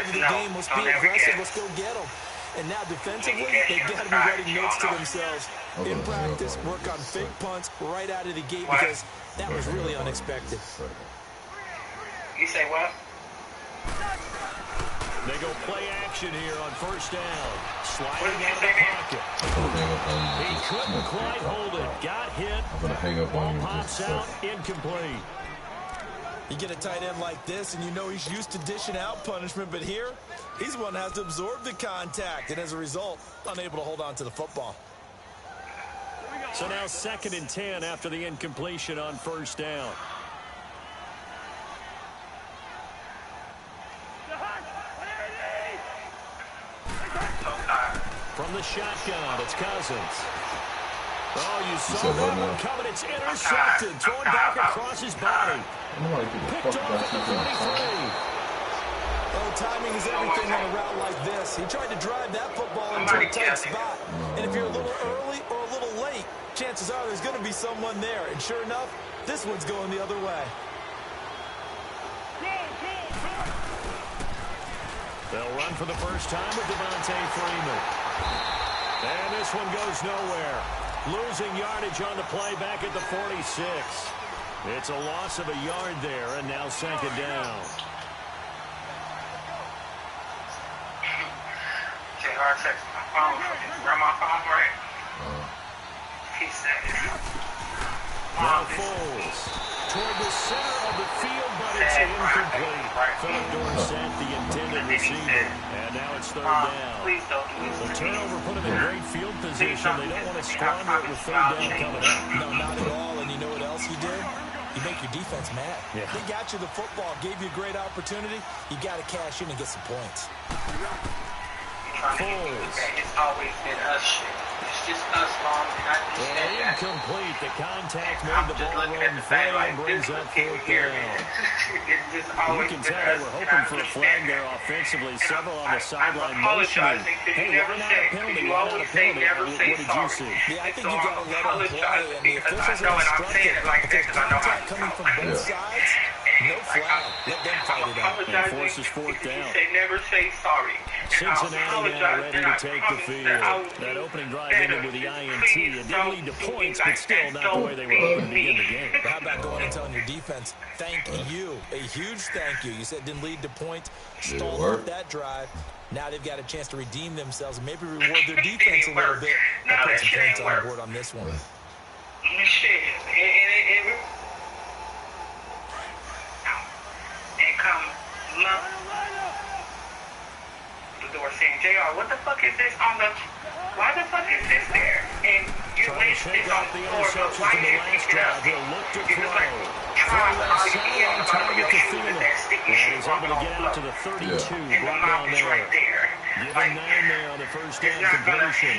of the game. Let's be aggressive. Let's go get them. And now defensively, they've got to be writing notes to themselves. In practice, work on fake punts right out of the gate because that was really unexpected. You say what? They go play action here on first down. Sliding out of the pocket. He couldn't quite hold it. Got hit. Ball pops out. Incomplete. You get a tight end like this, and you know he's used to dishing out punishment, but here, he's the one that has to absorb the contact, and as a result, unable to hold on to the football. So now 2nd and 10 after the incompletion on first down. From the shotgun, it's Cousins. Oh, you saw that one coming. It's intercepted. Thrown back across his body. Picked off at the 33. Oh, timing is everything on a route like this. He tried to drive that football into a tight spot. And if you're a little early or a little late, chances are there's going to be someone there. And sure enough, this one's going the other way. They'll run for the first time with Devontae Freeman. And this one goes nowhere. Losing yardage on the play back at the 46. It's a loss of a yard there, and now 2nd down. JR texted my phone from his grandma's phone, right? He said, now Foles toward the center of the field, but it's incomplete. Philip Dorsett, the intended receiver. And now it's 3rd down. Please don't do this. The turnover put them in great field position. They don't want to squander it with 3rd down coming up. No, not at all. And you know what else you did? You make your defense mad. Yeah. They got you the football, gave you a great opportunity. You got to cash in and get some points. Foles. It's always been us shit. It's just us long, and I understand that. Incomplete. The contact made the ball run free and brings up 4th down. You can tell they were hoping for a flag there offensively. Several on the sideline motioning. Hey, why not a penalty? Why not a penalty? What did you see? Yeah, I think you got to let them play, and the officials are instructed. If there's contact coming from both sides, no flag. Let them fight it out. And forces 4th down. Never say sorry. Cincinnati now ready to take the field. That opening drive ended with the INT. It did lead to points, but still not the way they were hoping to begin the game. How about going and telling your defense, thank you, a huge thank you. You said it didn't lead to points, stalled off that drive. Now they've got a chance to redeem themselves and maybe reward their defense a little bit. I'll put some points on the board on this one. Shit. And come the door saying, JR, what the fuck is this on the... Why the fuck is this there? And you wasted this on the floor, but why did you pick it up? He was like, try how you get on the bottom of your shoe with that sticky shit able to get out to the 32. And the mouth is right there. Give him 9 there on the first down completion.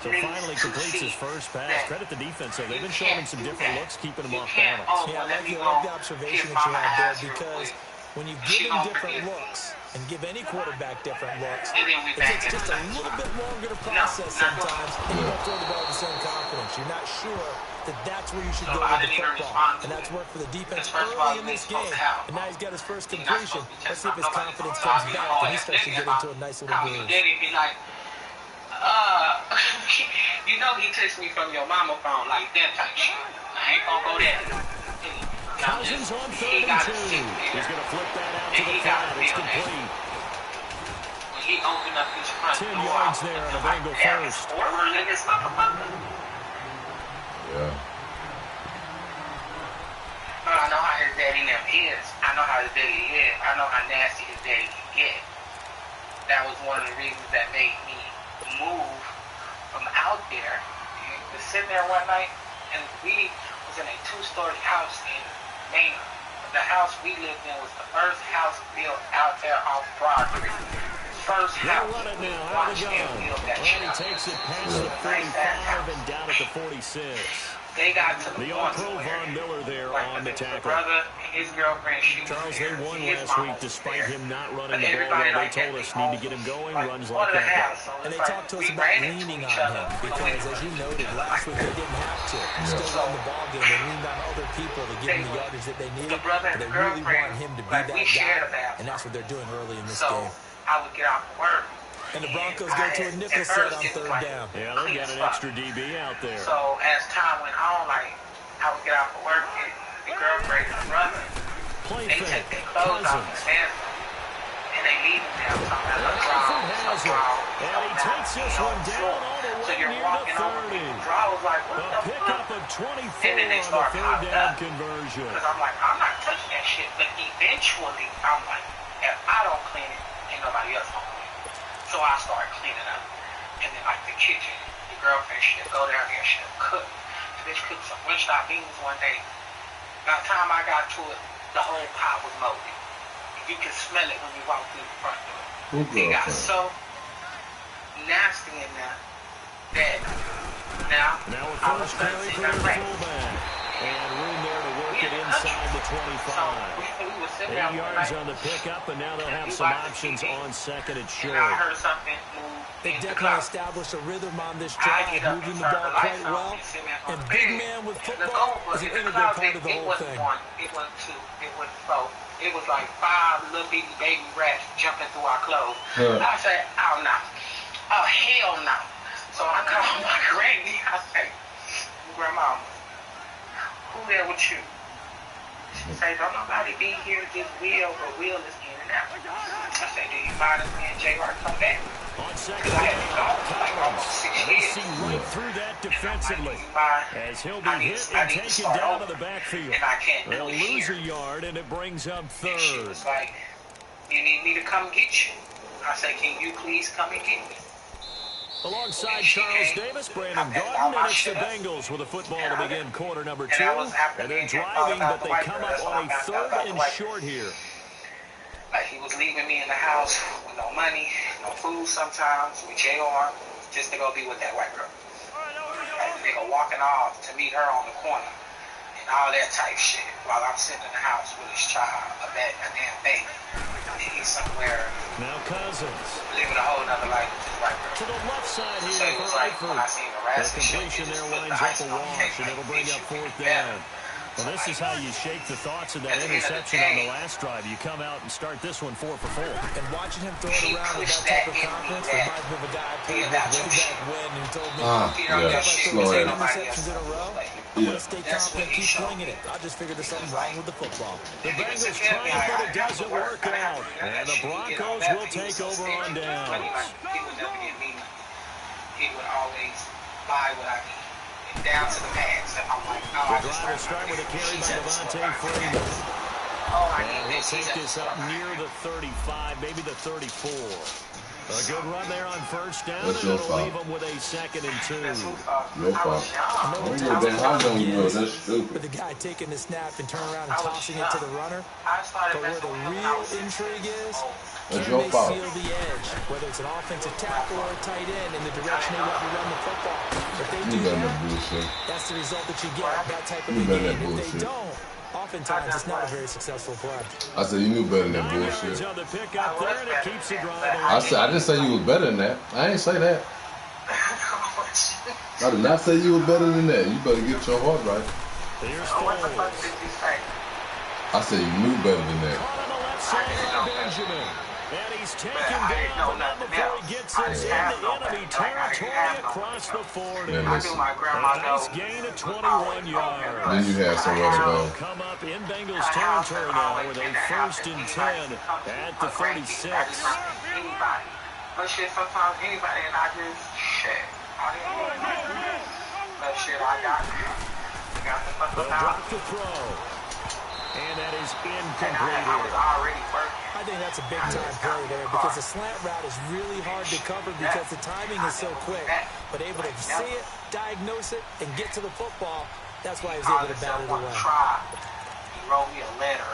So finally completes his first pass. Credit the defense, though. They've been showing him some different looks, keeping him off balance. Yeah, I like the observation that you have there because when you give him different looks and give any quarterback different looks, it takes just a little bit longer to process sometimes, and you don't throw the ball with the same confidence. You're not sure that that's where you should go with the football, and that's worked for the defense early in this game, and now he's got his first completion. Let's see if his confidence comes back, and he starts to get into a nice little groove. You know he takes me from your mama phone like that type shit. I ain't gonna go there. Cousins on 3rd and 2. He's going to flip that out to the flat. It's complete. He opened up his front 10 yards there on a Bengal first. Yeah. But I know how his daddy now is. I know how his daddy is. I know how nasty his daddy can get. That was one of the reasons that made me move from out there. We was sitting there one night, and we was in a 2-story house in Maine. The house we lived in was the first house built out there off Broadway. First house. Run it now. Out of the gun. He takes it past the 45 and down at the 46. They got to the All-Pro Von Miller there on the tackle. Brother and his girlfriend, Charles, they won last week despite him not running the ball. They told us need to get him going. Runs like that. And they talked to us about leaning on him because, as you noted, last week they didn't have to. Still won the ball game. They leaned on other people to give them the yardage that they needed. But they really want him to be that guy, and that's what they're doing early in this game. I would get off work. And the Broncos go to a nickel set on third down. Yeah, they got an extra DB out there. So as time went on, like, I would get off of work and the girlfriend and brother, they take their clothes off and stand and they leave them there. So I'm And he takes this one down all the way near the 30. I was like, what the pickup of 24 on the third down conversion. Because I'm like, I'm not touching that shit. But eventually, I'm like, if I don't clean it, ain't nobody else gonna clean it. So I started cleaning up. And then, like, the kitchen, the girlfriend, she'll go down there, she'll cook. The bitch cooked some Winston beans one day. By the time I got to it, the whole pot was moldy. You can smell it when you walk through the front door. It got so nasty in there that now a first carry for the fullback. And room there to work it inside the 25. 8 yards on the pickup, and now they'll have some options on second and short. I heard something move. They definitely established a rhythm on this drive, moving the ball quite well. And big man with football is an integral part of the whole thing. It wasn't two. It wasn't four. It was like 5 little bitty baby rats jumping through our clothes. I said, oh no. Oh hell no. So I called my granny. I said, Grandma, who there with you? She said, don't nobody be here, just Will, but Will is in and out. I said, do you mind if me and J.R. come back? On second I had to go for like almost 6 they years. see right through that defensively. As he'll be hit and taken down to the backfield. And I can't They'll do it lose here. a yard, and it brings up And third. she was like, you need me to come get you? I said, can you please come and get me? Alongside Charles Davis, Brandon Gordon, and it's the Bengals with a football to begin quarter number 2. And they're driving, but they come up on a third and short here. Like, he was leaving me in the house with no money, no food sometimes, with JR, just to go be with that white girl. Like, they go walking off to meet her on the corner and all that type shit while I'm sitting in the house with his child, a damn baby. And he's somewhere Now Cousins. living a whole nother life with this white girl. To the left side here So it for was like, Eifert. when I seen the The rest of shit, completion it there just put winds the up icing a on the wash, cake. and it'll bring up fourth better. down. Well, this is how you shake the thoughts of that interception on the last drive. You come out and start this one 4 for 4. And watching him throw it around with that type of confidence reminds me of a guy I played with way back when who told me, slow if down. I throw 7 interceptions in a row, I'm going to stay confident, keep swinging it. I just figured there's something wrong with the football. The Bengals trying, but it doesn't work out. And the Broncos will take over on downs. He would never give me money. He would always buy what I need. And down to the pads. And I'm like, no, The drive will start with a carry by Devontae Freeman. And he'll take this up near the 35, maybe the 34. A good run there on first down, That's and your it'll fault. leave them with a 2nd and 2. Your fault. I don't know that high on you, bro. That's But stupid. the guy taking the snap and turning around and tossing it to the runner. But where the real intrigue is, That's can your they fault. seal the edge? Whether it's an offensive tackle or a tight end in the direction they want to run the football. If they You do better that, that bullshit. that's the result that you get, that type of You a better game. that If they bullshit. don't, oftentimes it's not a very successful play. I said you knew better than that 9 yards bullshit. on the pickup there, and it keeps the drive I didn't say you was better than that. I ain't say that. I did not say you were better than that. You better get your heart right. Here's What the fuck Foles. did you say? I said you knew better than that. Caught on the left side by Benjamin. And he's taken down, but not before he gets us into enemy territory across the 40. Man, I listen. knew my grandma A nice knows. gain of 21 yards. Then you had somewhere to go. Come up in Bengals territory now with a 1st and 10 at the 36. Anybody. But shit, sometimes anybody, and I just, shit. I didn't want to. But shit, I got the fuck They'll out. drop the throw. And that is And I was incomplete. already working. I think that's a big-time play there because the slant route is really hard to cover because the timing is so quick. But able to see it, diagnose it, and get to the football, that's why he was able to bat it away. He wrote me a letter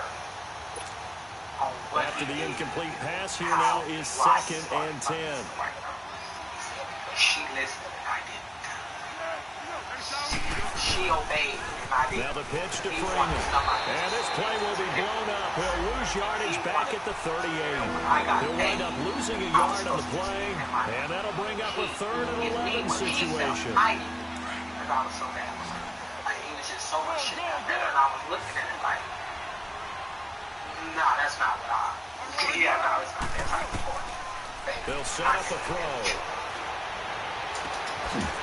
on what After the he did. incomplete pass, here now is 2nd and 10. She listened and I didn't. She obeyed and I didn't. Now the pitch to He Freeman. wanted somebody. And this play will be blown up. He'll lose yardage back at the 38. He'll wind up losing a yard on the play, and that'll bring up a 3rd and 11 situation. Because I was so bad. Like, he was just so much shit out there, and I was looking at it like, nah, that's not what I. Yeah, no, it's not that type of sport. They'll set up a throw.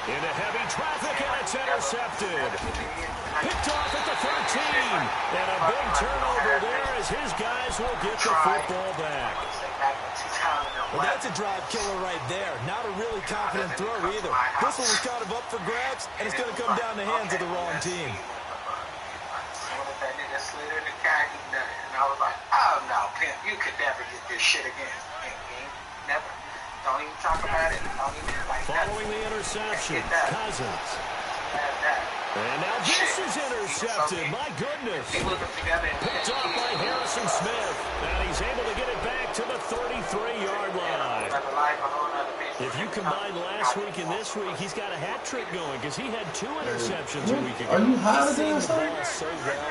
Into heavy traffic, and it's intercepted. Picked off at the 13. And a big turnover there as his guys will get the football back. Well, that's a drive killer right there. Not a really confident throw either. This one was kind of up for grabs, and it's going to come down the hands of the wrong team. And I was like, oh, no, Pimp, you could never get this shit again. Never. Don't even talk about it. Don't even like Following the interception, Cousins. And now this is intercepted. My goodness. Picked off by Harrison Smith. And he's able to get it back to the 33-yard line. If you combine last week and this week, he's got a hat trick going because he had 2 interceptions a week ago. Are you higher than us? So well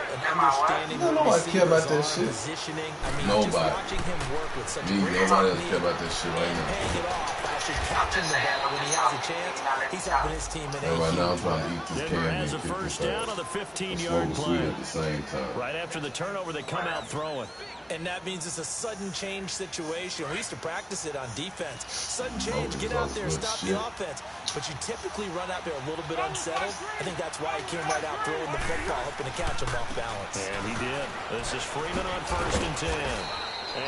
and understanding Nobody care about that shit. Positioning. I mean, Nobody. just watching him work with such Nobody great else care about that shit right now. paying it off, actually catching the ball when he has a chance. He's helping his team in a Right now, I'm huge trying way. to eat this Denver candy. has a first down on the 15-yard Sweet play. at the same time. Right after the turnover, they come out throwing. And that means it's a sudden change situation. We used to practice it on defense. Sudden change, get out there, stop the offense. But you typically run out there a little bit unsettled. I think that's why he came right out throwing the football, hoping to catch him off balance. And he did. This is Freeman on 1st and 10.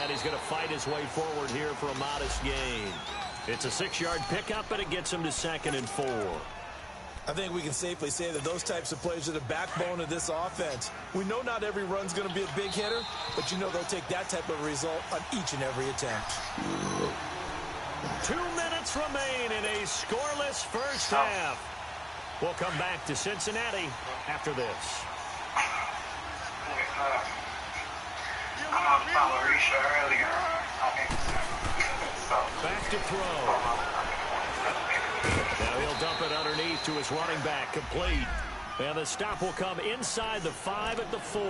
And he's going to fight his way forward here for a modest gain. It's a 6-yard pickup, and it gets him to 2nd and 4. I think we can safely say that those types of plays are the backbone of this offense. We know not every run's going to be a big hitter, but you know they'll take that type of result on each and every attempt. 2 minutes remain in a scoreless first half. We'll come back to Cincinnati after this. I'm on Valerisha earlier. Back to throw. Now he'll dump it underneath to his running back, complete. And the stop will come inside the 5 at the 4.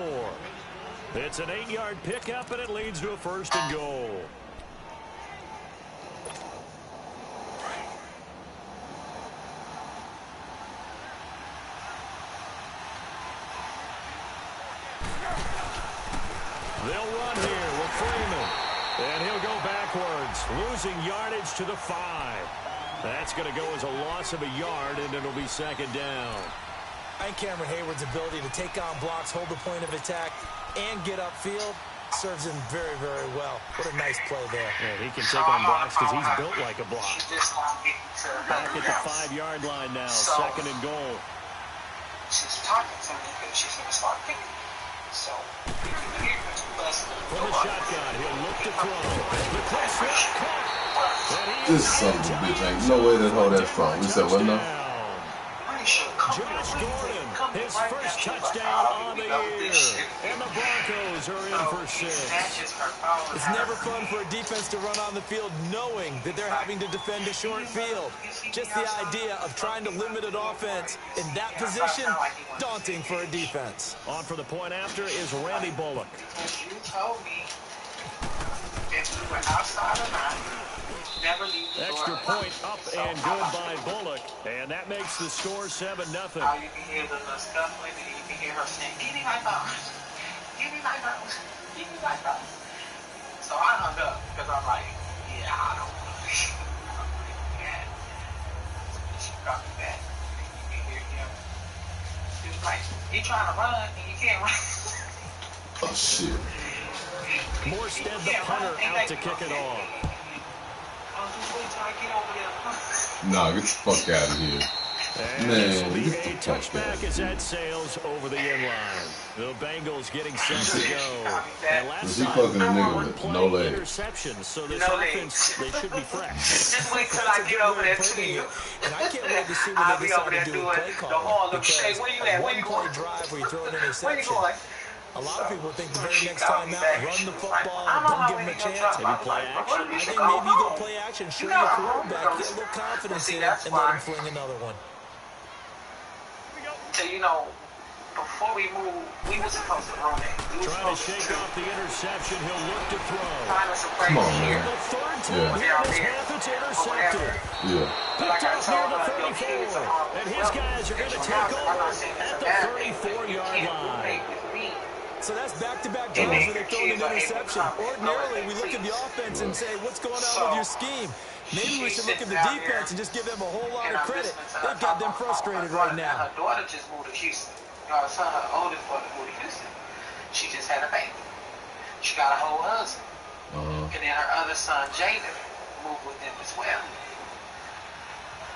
It's an 8-yard pickup, and it leads to a 1st and goal. They'll run here with Freeman. And he'll go backwards, losing yardage to the 5. That's going to go as a loss of a yard, and it'll be 2nd down. I think Cameron Hayward's ability to take on blocks, hold the point of attack, and get upfield serves him very, very well. What a nice play there. And he can take on blocks because he's built like a block. Back at the 5-yard line now, 2nd and goal. She's talking to me because she's going to start kicking. So, From the shotgun, he'll look to throw. The cross caught. This son of a bitch ain't no way that hoe that strong. We said what now? Josh Gordon, his first touchdown on the year. And the Broncos are in for 6. It's never fun for a defense to run on the field knowing that they're having to defend a short field. Just the idea of trying to limit an offense in that position, daunting for a defense. On for the point after is Randy Bullock. You told me if we were outside or not, never leave the Extra door. point up and good by Bullock. And that makes the score 7-0. How you can hear the stuff with it, you can hear her saying, give me my box. Give me my box. Give me my box. So I hung up because I'm like, yeah, I don't want to. Yeah. She got me back. You can hear him. He was like, you trying to run and you can't run. Oh, shit. Morstead, the punter, out to kick it off. Nah, get the fuck out of here. And this will be a touchback as that sails over the inline. The Bengals getting set to go. And last He time, fucking a nigga weren't with playing no legs. interceptions, so this No offense, they should be fresh. Just wait till I get over there to you. And I can't wait to see I'll what they be over decide there to do doing with play the calling. Harlem Shake. Where you at? Where you One-play going? drive where you throw an Where you interception. going? A lot of people think the very next time out, run the football, don't give him a chance. Maybe play action. I think maybe you go play action, show your quarterback, get a little confidence in it, and let him fling another one. So, you know, before we move, we were supposed to run it. Trying to shake off the interception. He'll look to throw. Find us a place Come on, man. here. The third time Yeah. here in this half, it's intercepted. Yeah. Picked up near the 34. And his guys are going to take over at the 34-yard line. So that's back-to-back drills where they're throwing an interception. Ordinarily, we look at the offense and say, what's going on with your scheme? Maybe we should look at the defense and just give them a whole lot of credit. They've got them frustrated right now. Her daughter just moved to Houston. Her son, her oldest daughter, moved to Houston. She just had a baby. She got a whole husband. And then her other son, Jaden, moved with them as well.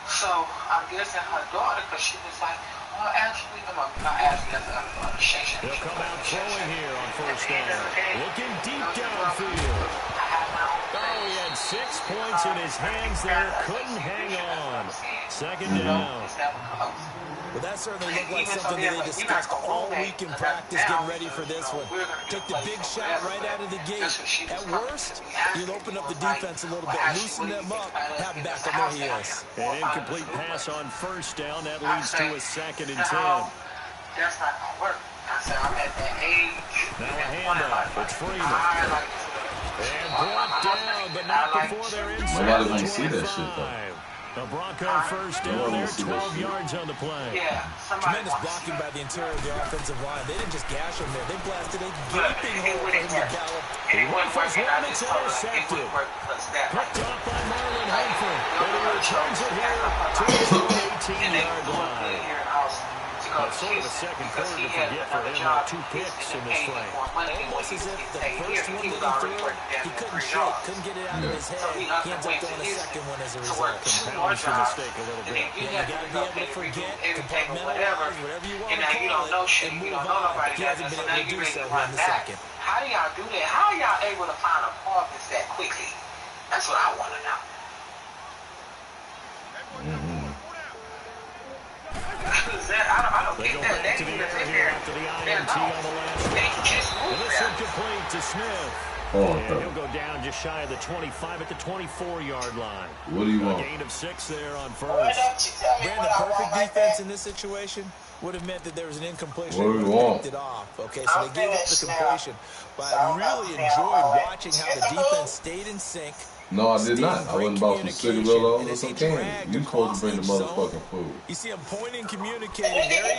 So I'm guessing her daughter, because she was like, well, actually, that's the other daughter, Shay. They'll come out throwing here on first down. Looking deep downfield. Oh, he had 6 points in his hands there. Couldn't hang on. Second down. Well, that certainly looked like something that they discussed all week in practice getting ready for this one. Take the big shot right out of the gate. At worst, you'll open up the defense a little bit, loosen them up, have them back on their heels. An incomplete pass on first down. That leads to a 2nd and 10. That's not going to work. I said, I'm at that age. Now a handoff. It's Freeman. And brought down, but not before they're inside the 25. The Bronco first down there, 12 yards on the play. Yeah, tremendous blocking by the interior of the offensive line. They didn't just gash him there. They blasted a gaping hole for him to gallop. He went for one. It's intercepted. Picked off by Marlon Humphrey. But he returns it here to the 18-yard line. Sort of a second quarter to forget for him with 2 picks in this frame. Almost as if the first one that he threw, he couldn't shake, couldn't get it out of his head. He ends up throwing a second one as a result. Compounds the mistake a little bit. Yeah, you got to be able to forget, compartmentalize, whatever you want to call it, and move on. He hasn't been able to do so here in the second. How do y'all do that? How are y'all able to find a offense that quickly? That's what I want to know. I don't get that. They need to sit there. They just moved this one complete to Smith. And he'll go down just shy of the 25 at the 24-yard line. What do you want? A gain of 6 there on first. Brandon, perfect defense in this situation would have meant that there was an incompletion. What do you want? It off. Okay, so they gave up the completion. But I really enjoyed watching how the defense stayed in sync. No, I did not. I went and bought some cigarillos and some candy. You supposed to bring the motherfucking food. You see him pointing, communicating. There he is, and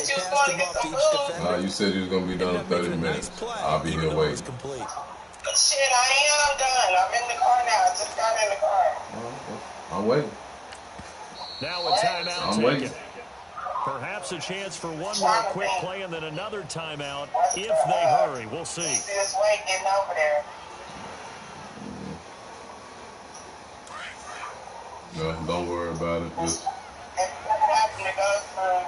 they passed him off to each defender. You said you was going to be done in 30 minutes. I'll be here waiting. Shit, I am done. I'm in the car now. I just got in the car. I'm waiting. Now a timeout I'm taken. waiting. Perhaps a chance for one more quick play and then another timeout if they hurry. We'll see. This way getting over there. No, don't worry about it. Just It's happened to go from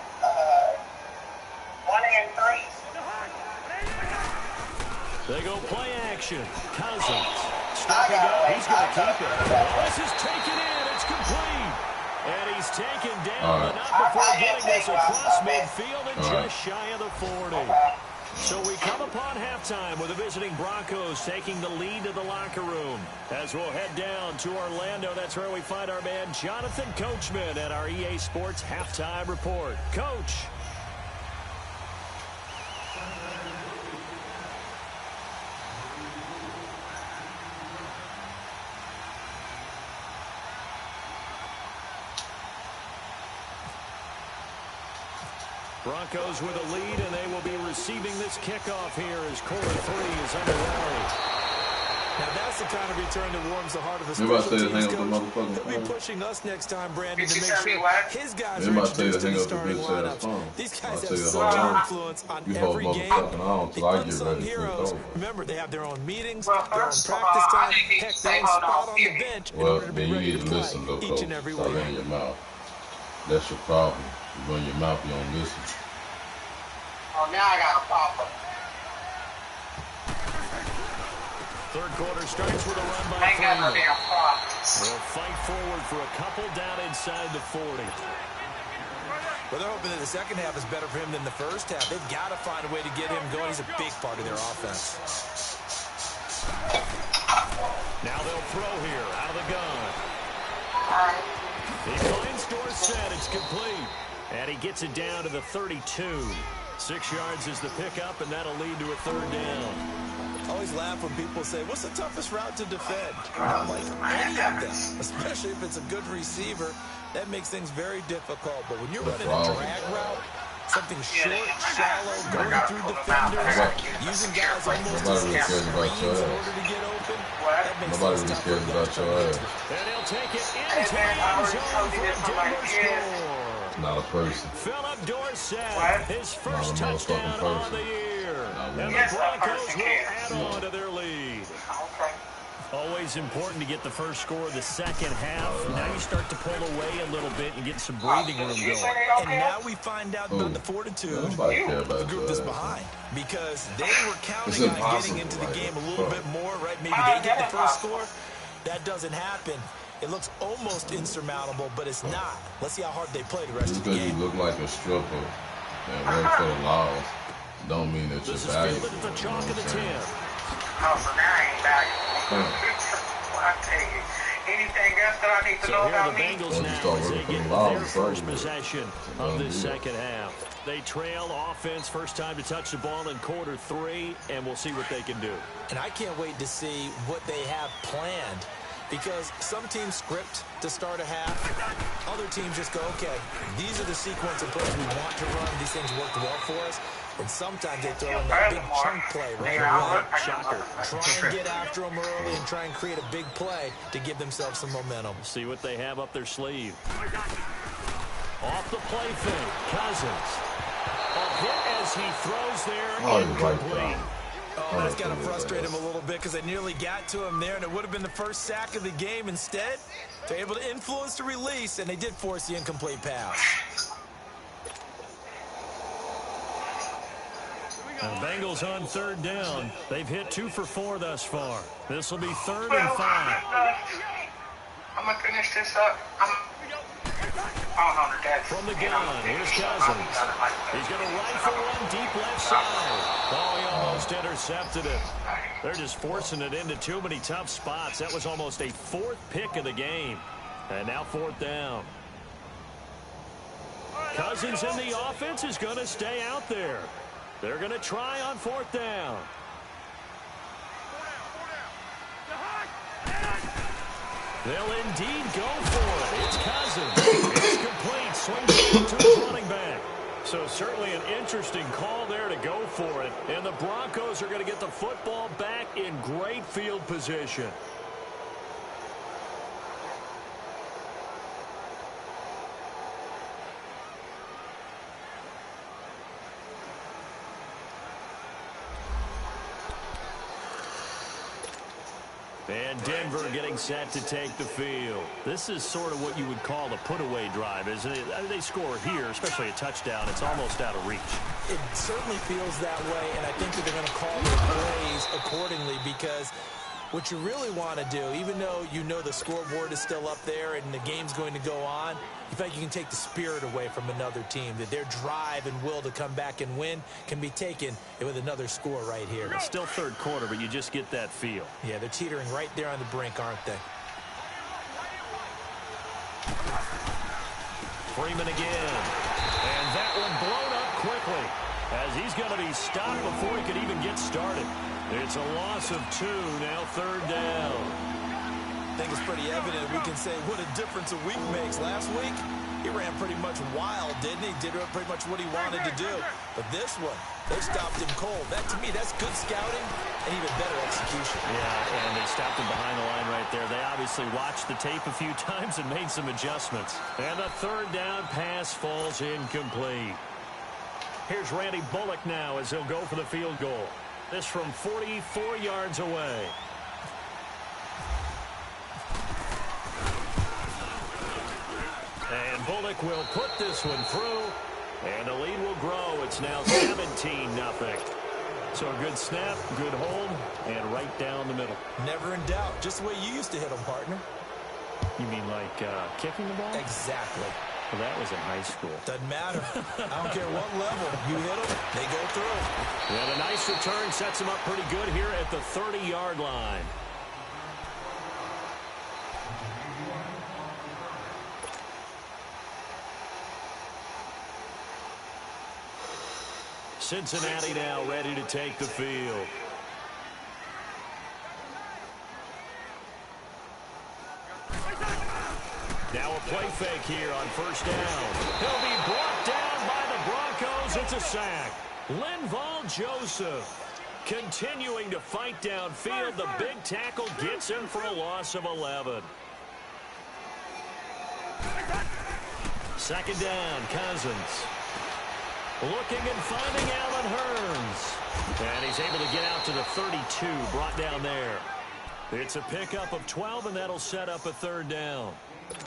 1 and 3. They go play action. Cousins. Stepping up. He's going to keep it. This is taken in. It's complete. And he's taken down, but not before getting this across midfield and just shy of the 40. So we come upon halftime with the visiting Broncos taking the lead to the locker room. As we'll head down to Orlando, that's where we find our man Jonathan Coachman at our EA Sports Halftime Report. Coach. Broncos with a lead, and they will be receiving this kickoff here as quarter 3 is underway. Now that's the kind of return that warms the heart of a special teams coach. They'll be pushing us next time, Brandon, to make sure his guys are introduced to the starting lineups. These guys have such an influence on every game. The unsung heroes. Remember, they have their own meetings, their own practice time, heck, their own spot on the bench in order to be ready to play each and every week. in your mouth. That's your problem. You run your mouth, you don't listen. Oh, now I got a pop-up. Third quarter starts with a run by I ain't got no Freeman. damn pop. They'll fight forward for a couple down inside the 40. Well, they're hoping that the second half is better for him than the first half. They've got to find a way to get him going. He's a big part of their offense. Now they'll throw here out of the gun. He finds Dorsett. It's complete. And he gets it down to the 32. 6 yards is the pickup, and that'll lead to a third down. I always laugh when people say, what's the toughest route to defend? Not like any of them, especially if it's a good receiver. That makes things very difficult. But when you're running a drag route, Something short, shallow, going through defenders, using guys almost as screens in order to get open. That makes Nobody things really tougher cares to about catch your up ass. to. And he'll take it into the end zone for a Denver score. Not a person. Philip Dorsett, his first touchdown on the year. And the Broncos will add on to their lead. Always important to get the first score of the second half. Now you start to pull away a little bit and get some breathing room going. And now we find out about the fortitude of the group that's behind. Because they were counting on getting into the game a little bit more, right? Maybe they get the first score. That doesn't happen. It looks almost insurmountable, but it's not. Let's see how hard they play the rest of the game. Just because you look like a stripper and work for the laws, don't mean that you're valuable. This is fielded at the chalk of the 10. Oh, so now I ain't valuable. Well, I tell you, anything else that I need to know about me? So here are the Bengals now as they get their first possession of this second half. They trail offense, first time to touch the ball in quarter 3, and we'll see what they can do. And I can't wait to see what they have planned. Because some teams script to start a half. Other teams just go, okay, these are the sequence of plays we want to run. These things worked well for us. And sometimes they throw in that big chunk play right away. Shocker. Try and get after them early and try and create a big play to give themselves some momentum. See what they have up their sleeve. Off the play fake, Cousins. A hit as he throws there, incomplete. Oh, that's got to frustrate him a little bit because they nearly got to him there, and it would have been the first sack of the game. Instead, they're able to influence the release, and they did force the incomplete pass. And the Bengals on third down. They've hit 2 for 4 thus far. This will be 3rd and 5. I'm going to finish this up. From the gun, here's Cousins. He's going to rifle one deep left side. Oh, he almost intercepted it. They're just forcing it into too many tough spots. That was almost a 4th pick of the game. And now 4th down. Cousins in the offense is going to stay out there. They're going to try on 4th down. They'll indeed go for it. It's Cousins. It's complete. Swings it to his running back. So certainly an interesting call there to go for it. And the Broncos are going to get the football back in great field position. And Denver getting set to take the field. This is sort of what you would call a put-away drive, isn't it? They score here, especially a touchdown. It's almost out of reach. It certainly feels that way, and I think that they're going to call their plays accordingly because what you really want to do, even though you know the scoreboard is still up there and the game's going to go on, you think you can take the spirit away from another team, that their drive and will to come back and win can be taken with another score right here. It's still third quarter, but you just get that feel. Yeah, they're teetering right there on the brink, aren't they? Freeman again. And that one blown up quickly as he's going to be stopped before he could even get started. It's a loss of 2, now 3rd down. I think it's pretty evident we can say what a difference a week makes. Last week, he ran pretty much wild, didn't he? Did pretty much what he wanted to do. But this one, they stopped him cold. That, to me, that's good scouting and even better execution. Yeah, and they stopped him behind the line right there. They obviously watched the tape a few times and made some adjustments. And the 3rd down pass falls incomplete. Here's Randy Bullock now as he'll go for the field goal. This from 44 yards away. And Bullock will put this one through, and the lead will grow. It's now 17-0. So a good snap, good hold, and right down the middle. Never in doubt. Just the way you used to hit them, partner. You mean like kicking the ball? Exactly. Well, that was in high school. Doesn't matter. I don't care what level. You hit them, they go through. And a nice return sets him up pretty good here at the 30-yard line. Cincinnati now ready to take the field. Now a play fake here on 1st down. He'll be brought down by the Broncos Bengals, it's a sack. Linval Joseph continuing to fight downfield. The big tackle gets him for a loss of 11. Second down, Cousins. Looking and finding Allen Hurns. And he's able to get out to the 32, brought down there. It's a pickup of 12, and that'll set up a third down.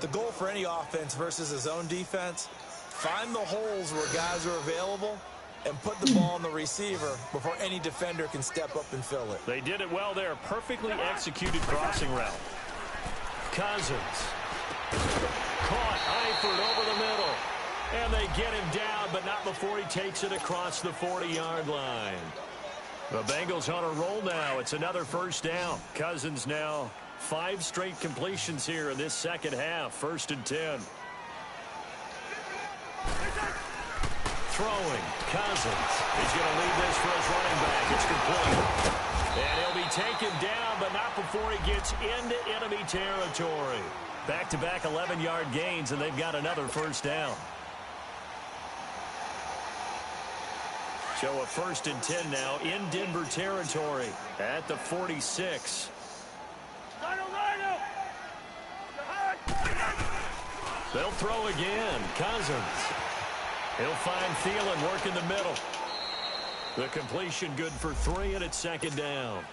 The goal for any offense versus his own defense, find the holes where guys are available and put the ball on the receiver before any defender can step up and fill it. They did it well there. Perfectly executed crossing route. Cousins. Caught Eifert over the middle. And they get him down, but not before he takes it across the 40-yard line. The Bengals on a roll now. It's another first down. Cousins now 5 straight completions here in this second half. 1st and 10. Throwing. Cousins. He's going to lead this for his running back. It's complete. And he'll be taken down, but not before he gets into enemy territory. Back-to-back 11-yard gains, and they've got another first down. So a 1st and 10 now in Denver territory at the 46. They'll throw again. Cousins. He'll find Thielen work in the middle. The completion good for 3, and it's 2nd down.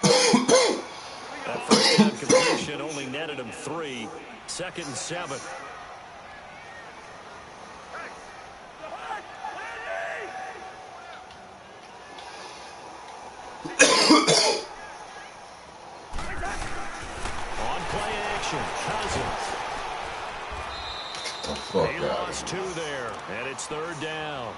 That first down completion only netted him 3. 2nd and 7. On play action, Cousins. He lost 2 there, and it's 3rd down.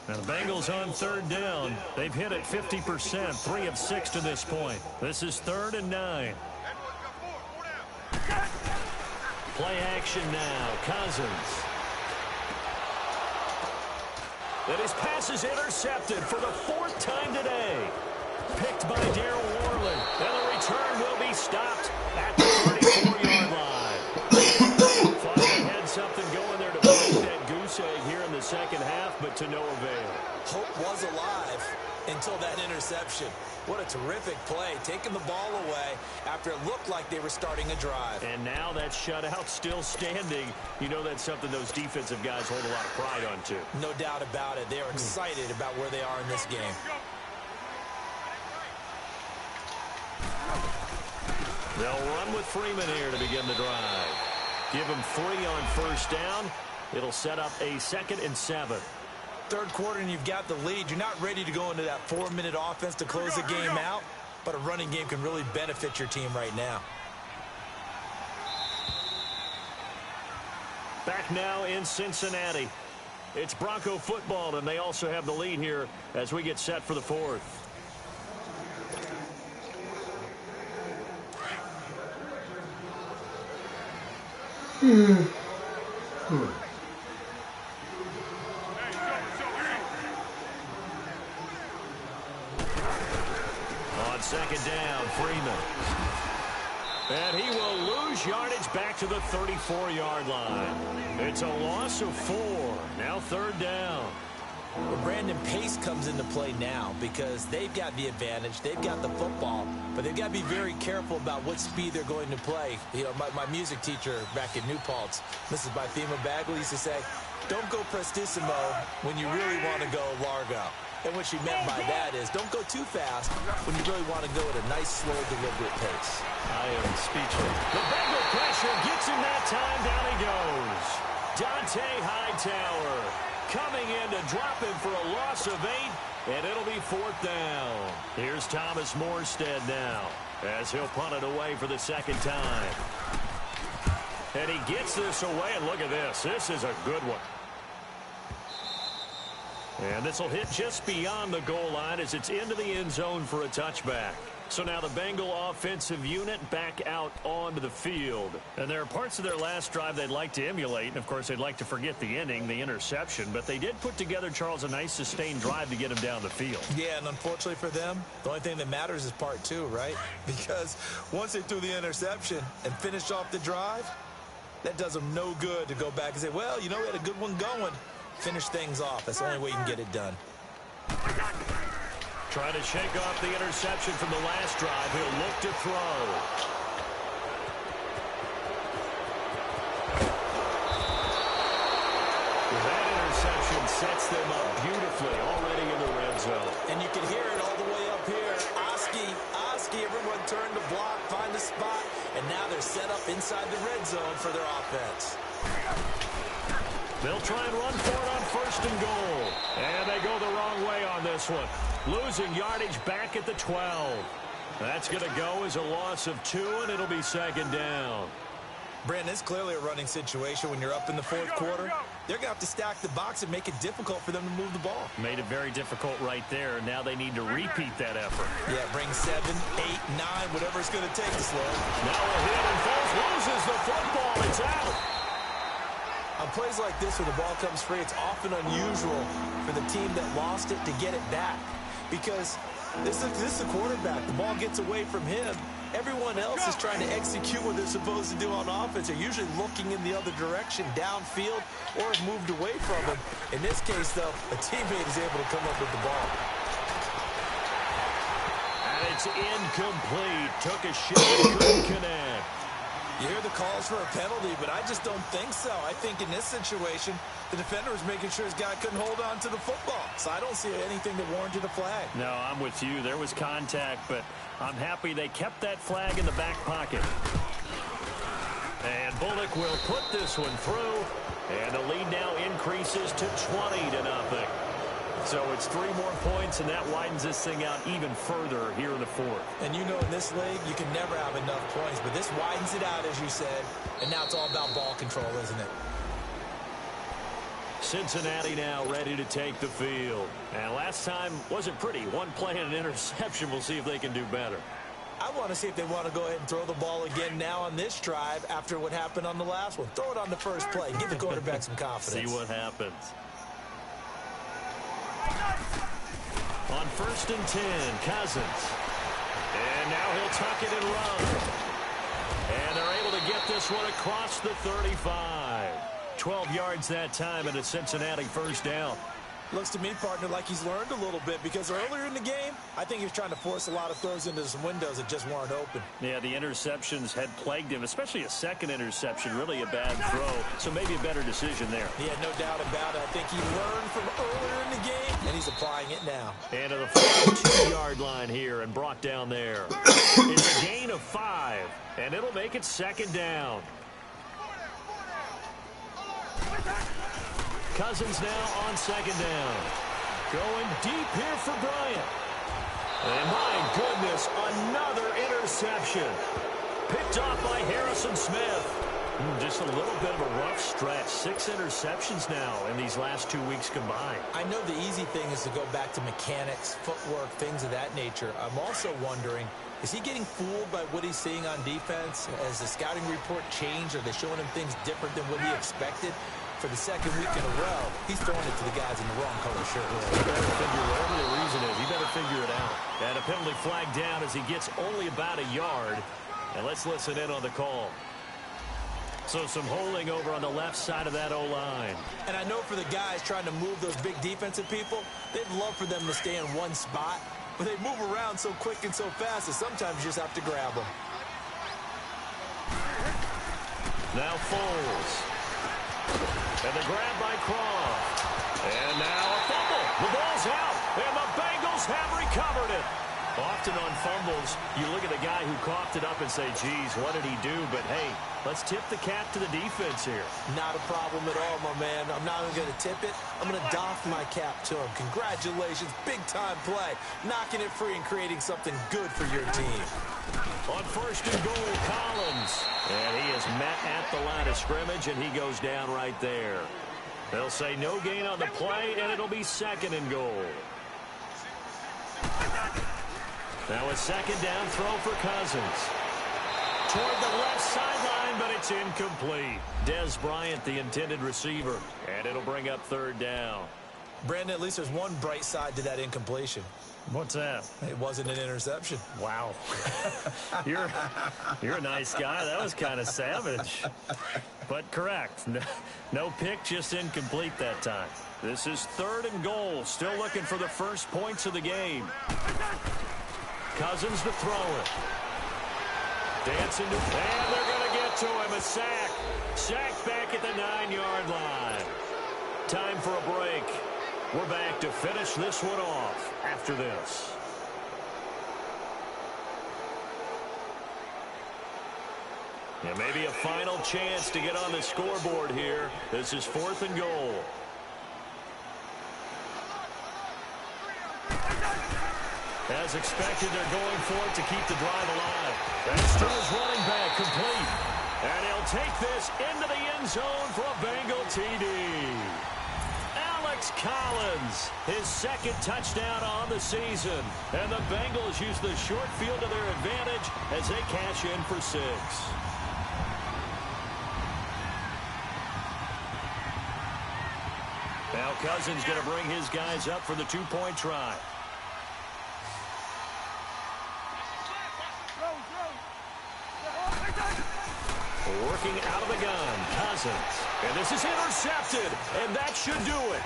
Now the Bengals on 3rd down. They've hit it 50%, 3 of 6 to this point. This is 3rd and 9. Play action now, Cousins. And his pass is intercepted for the 4th time today. Picked by Darryl Worley. And the return will be stopped at the 34-yard line. Thought they had something going there to break that goose egg here in the second half, but to no avail. Hope was alive until that interception. What a terrific play, taking the ball away after it looked like they were starting a drive. And now that shutout still standing. You know that's something those defensive guys hold a lot of pride on, too. No doubt about it. They are excited about where they are in this game. They'll run with Freeman here to begin the drive. Give him 3 on 1st down. It'll set up a 2nd and 7. 3rd quarter and you've got the lead. You're not ready to go into that 4-minute offense to close the game out, but a running game can really benefit your team right now. Back now in Cincinnati. It's Bronco football, and they also have the lead here as we get set for the 4th. On 2nd down, Freeman. And he will lose yardage back to the 34-yard line. It's a loss of 4. Now 3rd down. Well, Brandon, pace comes into play now because they've got the advantage. They've got the football, but they've got to be very careful about what speed they're going to play. You know, my music teacher back in New Paltz, Mrs. Bythema Bagley, used to say, don't go prestissimo when you really want to go largo. And what she meant by that is don't go too fast when you really want to go at a nice, slow, deliberate pace. I am speechless. The Bengal pressure gets him that time. Down he goes. Dante Hightower coming in to drop him for a loss of 8, and it'll be 4th down. Here's Thomas Morstead now as he'll punt it away for the 2nd time. And he gets this away, and look at this. This is a good one. And this will hit just beyond the goal line as it's into the end zone for a touchback. So now the Bengal offensive unit back out onto the field. And there are parts of their last drive they'd like to emulate. And, of course, they'd like to forget the ending, the interception. But they did put together, Charles, a nice sustained drive to get them down the field. Yeah, and unfortunately for them, the only thing that matters is part two, right? Because once they threw the interception and finished off the drive, that does them no good to go back and say, well, you know, we had a good one going. Finish things off. That's the only way you can get it done. Trying to shake off the interception from the last drive. He'll look to throw. That interception sets them up beautifully already in the red zone. And you can hear it all the way up here. Oski, everyone turned to block, find a spot, and now they're set up inside the red zone for their offense. They'll try and run for it on first and goal. And they go the wrong way on this one. Losing yardage back at the 12. That's going to go as a loss of 2, and it'll be second down. Brandon, it's clearly a running situation when you're up in the fourth quarter. They're going to have to stack the box and make it difficult for them to move the ball. Made it very difficult right there. Now they need to repeat that effort. Yeah, bring 7, 8, 9, whatever it's going to take to slow. Now a hit and Foles loses the football. It's out. On plays like this where the ball comes free, it's often unusual for the team that lost it to get it back. Because this is the quarterback. The ball gets away from him. Everyone else is trying to execute what they're supposed to do on offense. They're usually looking in the other direction, downfield, or have moved away from him. In this case, though, a teammate is able to come up with the ball. And it's incomplete. Took a shot, couldn't connect. You hear the calls for a penalty, but I just don't think so. I think in this situation, the defender was making sure his guy couldn't hold on to the football. So I don't see anything that warranted a flag. No, I'm with you. There was contact, but I'm happy they kept that flag in the back pocket. And Bullock will put this one through, and the lead now increases to 20-0. So it's 3 more points, and that widens this thing out even further here in the fourth. And you know in this league, you can never have enough points, but this widens it out, as you said, and now it's all about ball control, isn't it? Cincinnati now ready to take the field. And last time wasn't pretty. One play and an interception. We'll see if they can do better. I want to see if they want to go ahead and throw the ball again now on this drive after what happened on the last one. Throw it on the first play. Give the quarterback some confidence. See what happens. On 1st and 10, Cousins. And now he'll tuck it and run. And they're able to get this one across the 35. 12 yards that time, and a Cincinnati first down. Looks to me, partner, like he's learned a little bit, because earlier in the game, I think he was trying to force a lot of throws into some windows that just weren't open. Yeah, the interceptions had plagued him, especially a second interception, really a bad throw. So maybe a better decision there. Yeah, no doubt about it. I think he learned from earlier in the game, and he's applying it now. And to the 42-yard line here and brought down there. It's a gain of 5, and it'll make it second down. Cousins now on second down. Going deep here for Bryant. And my goodness, another interception. Picked off by Harrison Smith. Just a little bit of a rough stretch. 6 interceptions now in these last 2 weeks combined. I know the easy thing is to go back to mechanics, footwork, things of that nature. I'm also wondering, is he getting fooled by what he's seeing on defense? Has the scouting report changed? Are they showing him things different than what he expected? For the second week in a row, he's throwing it to the guys in the wrong color shirt. He better figure whatever the reason is. He better figure it out. And a penalty flag down as he gets only about a yard. And let's listen in on the call. So some holding over on the left side of that O-line. And I know for the guys trying to move those big defensive people, they'd love for them to stay in one spot. But they move around so quick and so fast that sometimes you just have to grab them. Now Foles. And the grab by Croft. And now a fumble. The ball's out. And the Bengals have recovered it. Often on fumbles, you look at the guy who coughed it up and say, geez, what did he do? But, hey, let's tip the cap to the defense here. Not a problem at all, my man. I'm not even going to tip it. I'm going to doff my cap to him. Congratulations. Big-time play. Knocking it free and creating something good for your team. On 1st and goal, Collins. And he is met at the line of scrimmage, and he goes down right there. They'll say no gain on the play, and it'll be 2nd and goal. Now a second down throw for Cousins. Toward the left sideline, but it's incomplete. Dez Bryant, the intended receiver. And it'll bring up third down. Brandon, at least there's one bright side to that incompletion. What's that? It wasn't an interception. Wow. You're a nice guy. That was kind of savage. But correct. No pick, just incomplete that time. This is 3rd and goal. Still looking for the first points of the game. Cousins to throw it. Dancing to, and they're going to get to him. A sack. Sack back at the 9-yard line. Time for a break. We're back to finish this one off after this. And maybe a final chance to get on the scoreboard here. This is 4th and goal. As expected, they're going for it to keep the drive alive. That's to his running back, complete. And he'll take this into the end zone for a Bengal TD. Alex Collins, his 2nd touchdown on the season. And the Bengals use the short field to their advantage as they cash in for 6. Now Cousins going to bring his guys up for the 2-point try. Working out of the gun, Cousins. And this is intercepted, and that should do it.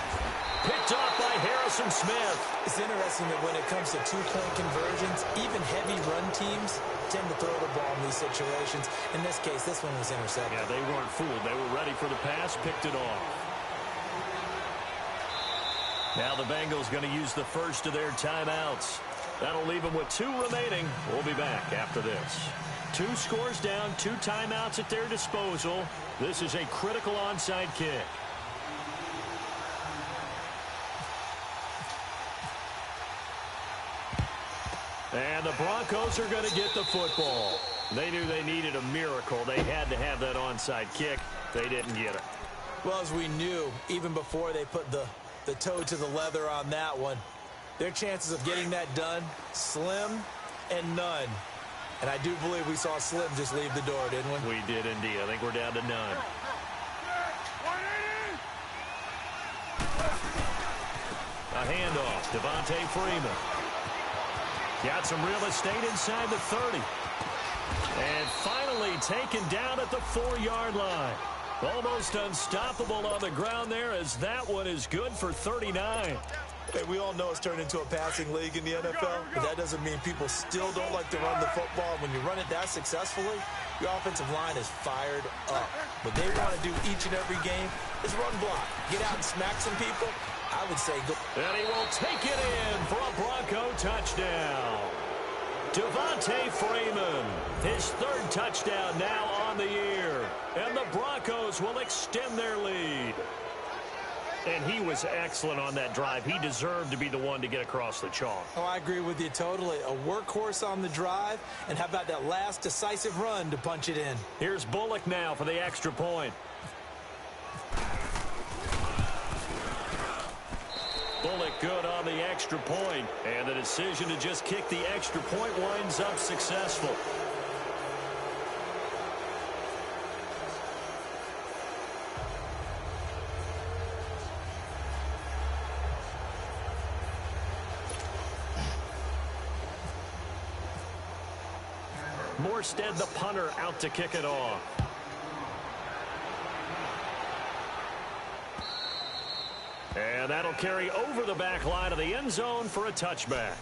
Picked off by Harrison Smith. It's interesting that when it comes to 2-point conversions, even heavy run teams tend to throw the ball in these situations. In this case, this one was intercepted. Yeah, they weren't fooled. They were ready for the pass, picked it off. Now the Bengals going to use the first of their timeouts. That'll leave them with 2 remaining. We'll be back after this. 2 scores down, 2 timeouts at their disposal. This is a critical onside kick. And the Broncos are going to get the football. They knew they needed a miracle. They had to have that onside kick. They didn't get it. Well, as we knew, even before they put the toe to the leather on that one, their chances of getting that done, slim and none. And I do believe we saw Slim just leave the door, didn't we? We did indeed. I think we're down to none. A handoff. Devontae Freeman. Got some real estate inside the 30. And finally taken down at the 4-yard line. Almost unstoppable on the ground there as that one is good for 39. Hey, we all know it's turned into a passing league in the NFL, but that doesn't mean people still don't like to run the football. When you run it that successfully, your offensive line is fired up. What they want to do each and every game is run block. Get out and smack some people. I would say go. And he will take it in for a Bronco touchdown. Devontae Freeman, his 3rd touchdown now on the year. And the Broncos will extend their lead. And he was excellent on that drive. He deserved to be the one to get across the chalk. Oh, I agree with you totally. A workhorse on the drive. And how about that last decisive run to punch it in? Here's Bullock now for the extra point. Bullock good on the extra point. And the decision to just kick the extra point winds up successful. Morstead, the punter, out to kick it off. And that'll carry over the back line of the end zone for a touchback.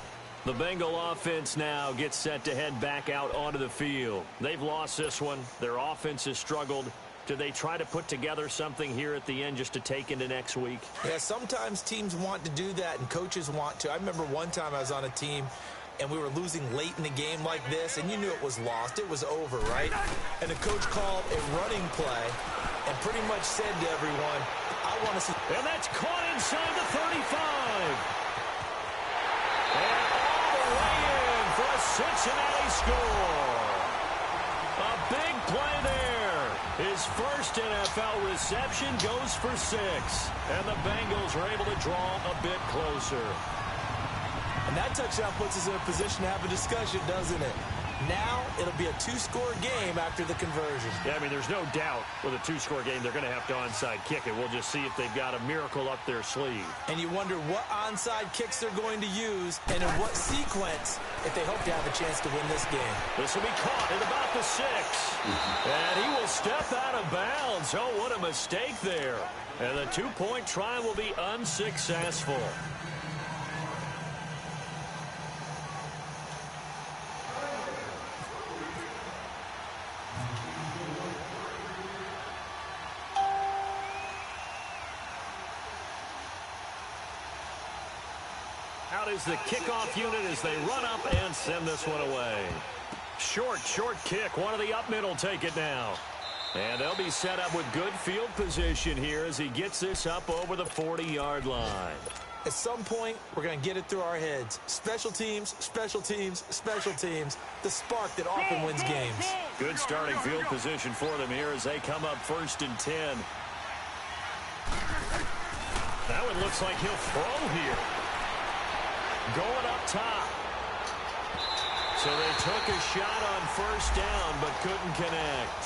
The Bengal offense now gets set to head back out onto the field. They've lost this one. Their offense has struggled. Do they try to put together something here at the end just to take into next week? Yeah, sometimes teams want to do that and coaches want to. I remember one time I was on a team and we were losing late in the game like this, and you knew it was lost. It was over, right? And the coach called a running play and pretty much said to everyone, I want to see. And that's caught inside the 35. And all the way in for a Cincinnati score. A big play there. His first NFL reception goes for 6. And the Bengals are able to draw a bit closer. And that touchdown puts us in a position to have a discussion, doesn't it? Now it'll be a two-score game after the conversion. Yeah, I mean, there's no doubt with a two-score game they're going to have to onside kick it. We'll just see if they've got a miracle up their sleeve. And you wonder what onside kicks they're going to use and in what sequence if they hope to have a chance to win this game. This will be caught at about the 6. And he will step out of bounds. Oh, what a mistake there. And the two-point try will be unsuccessful. Out is the kickoff unit as they run up and send this one away. Short kick. One of the up mid will take it now. And they'll be set up with good field position here as he gets this up over the 40-yard line. At some point, we're going to get it through our heads. Special teams, special teams, special teams. The spark that often wins games. Good starting field position for them here as they come up 1st and 10. That one looks like he'll throw here. Going up top. So they took a shot on 1st down but couldn't connect.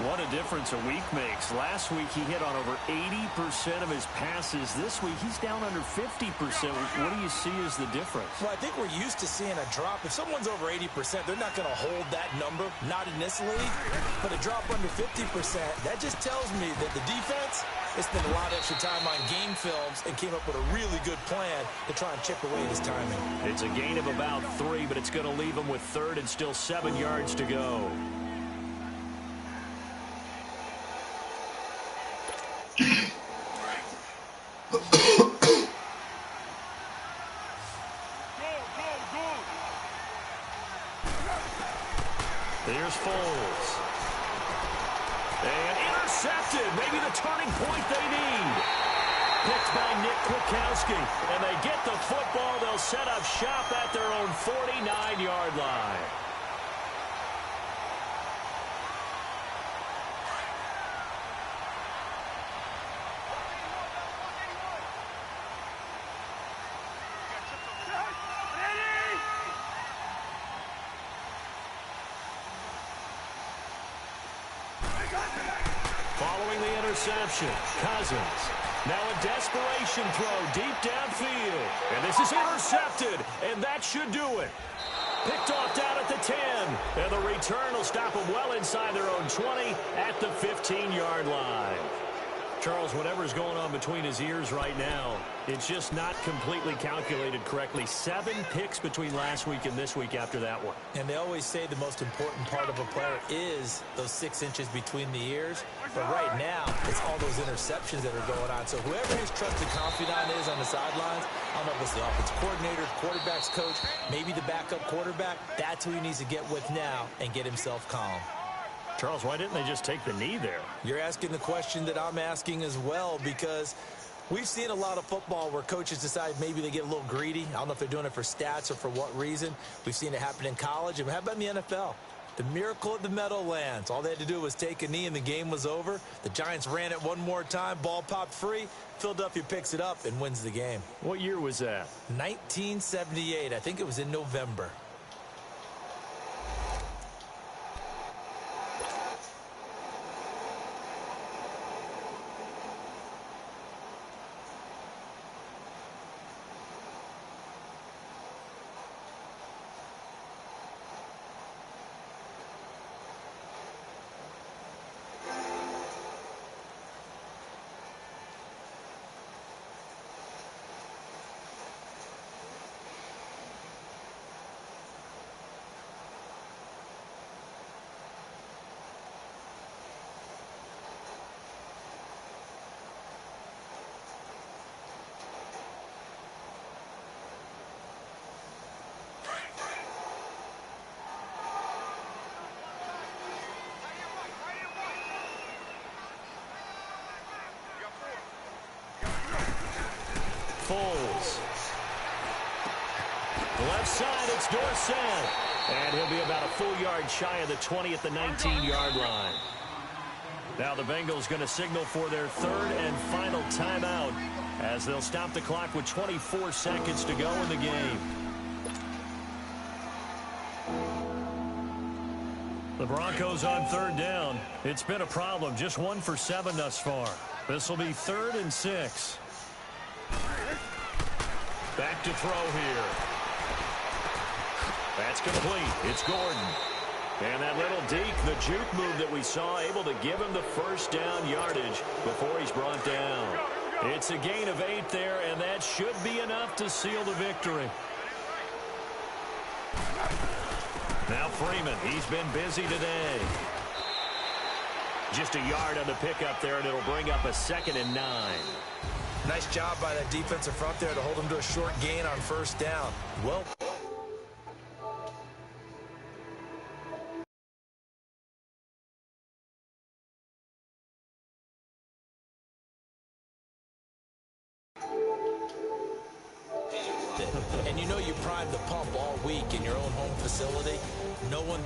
What a difference a week makes. Last week he hit on over 80% of his passes. This week he's down under 50%. What do you see as the difference? Well, I think we're used to seeing a drop. If someone's over 80%, they're not going to hold that number, not in this league. But a drop under 50%, that just tells me that the defense has spent a lot of extra time on game films and came up with a really good plan to try and chip away his timing. It's a gain of about 3, but it's going to leave him with 3rd and still 7 yards to go. Here's Foles. And intercepted. Maybe the turning point they need. Picked by Nick Kwiatkowski. And they get the football. They'll set up shop at their own 49-yard line. Following the interception, Cousins. Now a desperation throw deep downfield. And this is intercepted, and that should do it. Picked off down at the 10. And the return will stop them well inside their own 20 at the 15-yard line. Charles, whatever's going on between his ears right now, it's just not completely calculated correctly. 7 picks between last week and this week after that one. And they always say the most important part of a player is those 6 inches between the ears. But right now, it's all those interceptions that are going on. So whoever his trusted confidant is on the sidelines, I don't know if it's the offensive coordinator, quarterback's coach, maybe the backup quarterback, that's who he needs to get with now and get himself calm. Charles, why didn't they just take the knee there? You're asking the question that I'm asking as well, because we've seen a lot of football where coaches decide maybe they get a little greedy. I don't know if they're doing it for stats or for what reason. We've seen it happen in college. And how about in the NFL? The miracle at the Meadowlands. All they had to do was take a knee and the game was over. The Giants ran it one more time. Ball popped free. Philadelphia picks it up and wins the game. What year was that? 1978. I think it was in November. Foles. Left side, it's Dorsett. And he'll be about a full yard shy of the 20 at the 19-yard line. Now the Bengals going to signal for their 3rd and final timeout as they'll stop the clock with 24 seconds to go in the game. The Broncos on third down. It's been a problem. Just 1 for 7 thus far. This will be 3rd and 6. Back to throw here. That's complete. It's Gordon. And that little deke, the juke move that we saw, able to give him the first down yardage before he's brought down. It's a gain of 8 there, and that should be enough to seal the victory. Now Freeman, he's been busy today. Just a yard on the pickup there, and it'll bring up a 2nd and 9. Nice job by that defensive front there to hold him to a short gain on first down. Well, and you know you primed the pump all week in your own home facility. No one